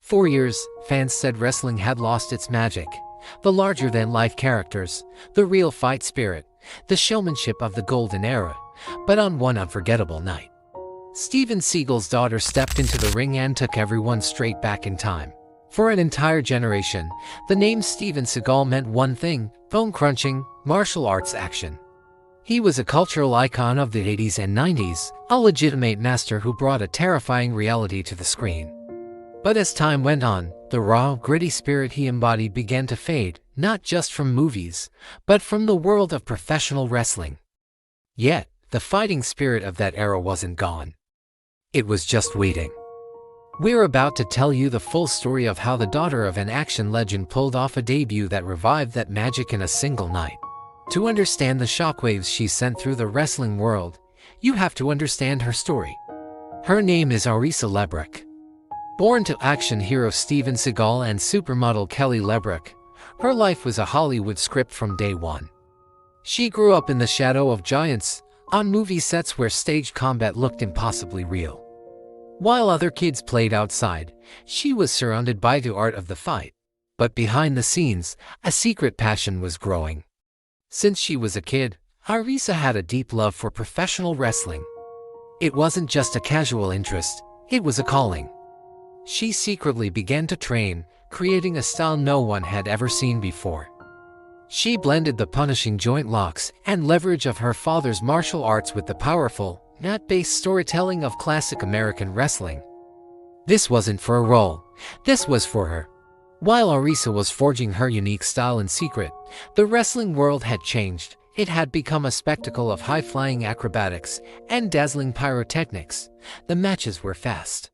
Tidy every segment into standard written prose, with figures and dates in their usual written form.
For years, fans said wrestling had lost its magic. The larger-than-life characters, the real fight spirit, the showmanship of the golden era. But on one unforgettable night, Steven Seagal's daughter stepped into the ring and took everyone straight back in time. For an entire generation, the name Steven Seagal meant one thing: bone-crunching, martial arts action. He was a cultural icon of the 80s and 90s, a legitimate master who brought a terrifying reality to the screen. But as time went on, the raw, gritty spirit he embodied began to fade, not just from movies, but from the world of professional wrestling. Yet, the fighting spirit of that era wasn't gone. It was just waiting. We're about to tell you the full story of how the daughter of an action legend pulled off a debut that revived that magic in a single night. To understand the shockwaves she sent through the wrestling world, you have to understand her story. Her name is Ayako Seagal. Born to action hero Steven Seagal and supermodel Kelly LeBrock, her life was a Hollywood script from day one. She grew up in the shadow of giants, on movie sets where staged combat looked impossibly real. While other kids played outside, she was surrounded by the art of the fight. But behind the scenes, a secret passion was growing. Since she was a kid, Ayako had a deep love for professional wrestling. It wasn't just a casual interest, it was a calling. She secretly began to train, creating a style no one had ever seen before. She blended the punishing joint locks and leverage of her father's martial arts with the powerful, mat-based storytelling of classic American wrestling. This wasn't for a role, this was for her. While Ayako was forging her unique style in secret, the wrestling world had changed. It had become a spectacle of high-flying acrobatics and dazzling pyrotechnics. The matches were fast.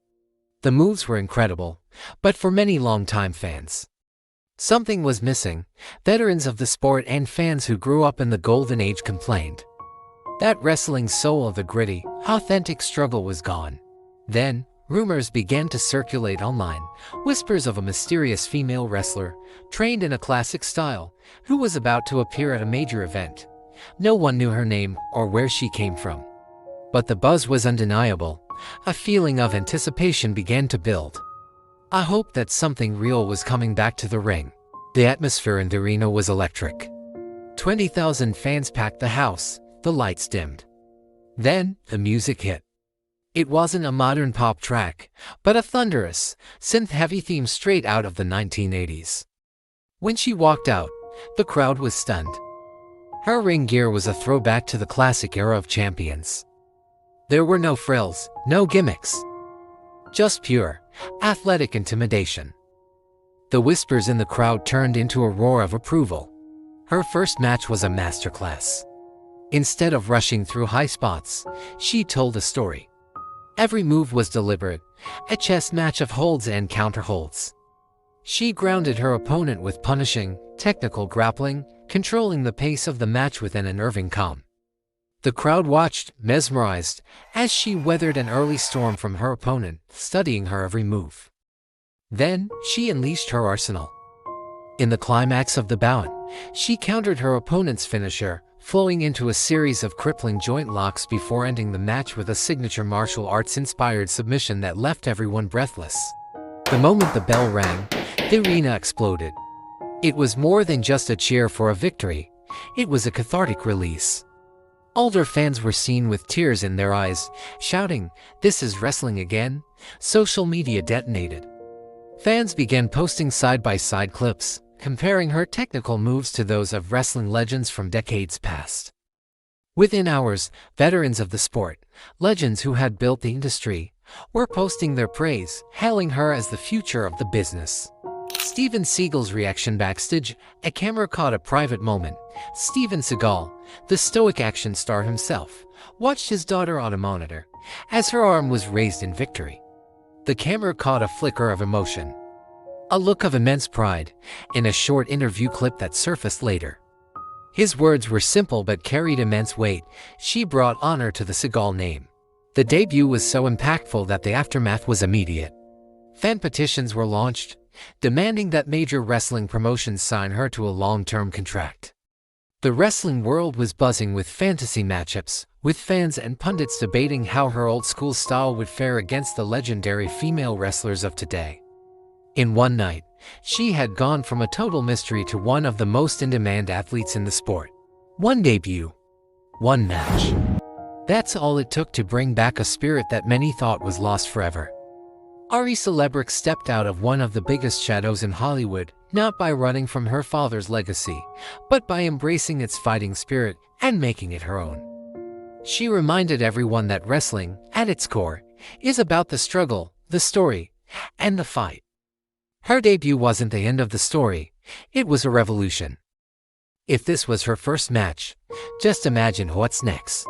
The moves were incredible, but for many longtime fans, something was missing. Veterans of the sport and fans who grew up in the golden age complained that wrestling's soul of the gritty, authentic struggle was gone. Then, rumors began to circulate online, whispers of a mysterious female wrestler, trained in a classic style, who was about to appear at a major event. No one knew her name or where she came from. But the buzz was undeniable. A feeling of anticipation began to build. I hoped that something real was coming back to the ring. The atmosphere in the arena was electric. 20,000 fans packed the house, the lights dimmed. Then, the music hit. It wasn't a modern pop track, but a thunderous, synth-heavy theme straight out of the 1980s. When she walked out, the crowd was stunned. Her ring gear was a throwback to the classic era of champions. There were no frills, no gimmicks. Just pure, athletic intimidation. The whispers in the crowd turned into a roar of approval. Her first match was a masterclass. Instead of rushing through high spots, she told a story. Every move was deliberate, a chess match of holds and counterholds. She grounded her opponent with punishing, technical grappling, controlling the pace of the match with an unnerving calm. The crowd watched, mesmerized, as she weathered an early storm from her opponent, studying her every move. Then, she unleashed her arsenal. In the climax of the bout, she countered her opponent's finisher, flowing into a series of crippling joint locks before ending the match with a signature martial arts-inspired submission that left everyone breathless. The moment the bell rang, the arena exploded. It was more than just a cheer for a victory. It was a cathartic release. Older fans were seen with tears in their eyes, shouting, "This is wrestling again." Social media detonated. Fans began posting side-by-side clips, comparing her technical moves to those of wrestling legends from decades past. Within hours, veterans of the sport, legends who had built the industry, were posting their praise, hailing her as the future of the business. Steven Seagal's reaction backstage, a camera caught a private moment. Steven Seagal, the stoic action star himself, watched his daughter on a monitor, as her arm was raised in victory. The camera caught a flicker of emotion, a look of immense pride, in a short interview clip that surfaced later. His words were simple but carried immense weight. She brought honor to the Seagal name. The debut was so impactful that the aftermath was immediate. Fan petitions were launched, demanding that major wrestling promotions sign her to a long-term contract. The wrestling world was buzzing with fantasy matchups, with fans and pundits debating how her old-school style would fare against the legendary female wrestlers of today. In one night, she had gone from a total mystery to one of the most in-demand athletes in the sport. One debut, one match. That's all it took to bring back a spirit that many thought was lost forever. Ari Celebrix stepped out of one of the biggest shadows in Hollywood, not by running from her father's legacy, but by embracing its fighting spirit and making it her own. She reminded everyone that wrestling, at its core, is about the struggle, the story, and the fight. Her debut wasn't the end of the story, it was a revolution. If this was her first match, just imagine what's next.